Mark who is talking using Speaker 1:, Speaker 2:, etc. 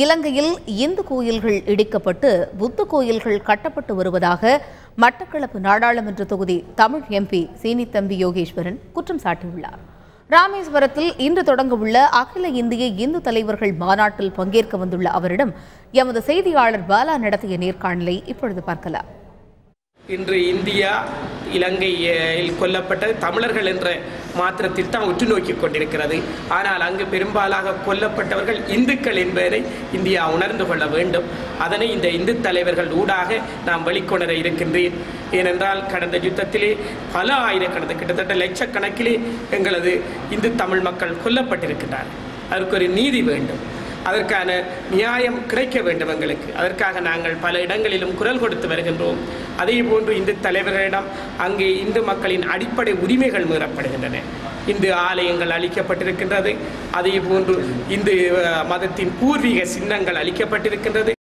Speaker 1: இலங்கையில் இந்து கோயில்கள் இடிக்கப்பட்டு புத்த கோயில்கள் கட்டப்பட்டு வருவதாக மட்டக்களப்பு நாடாளுமன்ற தொகுதி தமிழ் எம்பி சீனித்தம்பி யோகேஸ்வரன் குற்றம் சாட்டியுள்ளார். ராமேஸ்வரத்தில் இன்று தொடங்கவுள்ள அகில இந்திய இந்து தலைவர்கள் மாநாட்டில் பங்கேற்க வந்துள்ள அவரிடம் எமது செய்தியாளர் பாலா நடத்திய நேர்காணலை இப்பொழுது பார்க்கலாம்.
Speaker 2: இன்று இந்தியா இலங்கையில் கொல்லப்பட்ட தமிழர்கள் என்ற மாத்திரத்தில் தான் உற்று நோக்கி கொண்டிருக்கிறது. ஆனால் அங்கு பெரும்பாலாக கொல்லப்பட்டவர்கள் இந்துக்கள் என்பதை இந்தியா உணர்ந்து கொள்ள வேண்டும். அதனை இந்த இந்து தலைவர்கள் ஊடாக நாம் வெளிக்கொணர இருக்கின்றேன். ஏனென்றால் கடந்த யுத்தத்திலே பல ஆயிரக்கணக்கில் கிட்டத்தட்ட லட்சக்கணக்கிலே எங்களது இந்து தமிழ் மக்கள் கொல்லப்பட்டிருக்கிறார்கள். அதற்கு ஒரு நீதி வேண்டும், அதற்கான நியாயம் கிடைக்க வேண்டும் எங்களுக்கு. அதற்காக நாங்கள் பல இடங்களிலும் குரல் கொடுத்து வருகின்றோம். அதே போன்று இந்து தலைவர்களிடம் அங்கே இந்து மக்களின் அடிப்படை உரிமைகள் மீறப்படுகின்றன. இந்து ஆலயங்கள் அளிக்கப்பட்டிருக்கின்றது. அதே போன்று இந்து மதத்தின் பூர்வீக சின்னங்கள் அளிக்கப்பட்டிருக்கின்றது.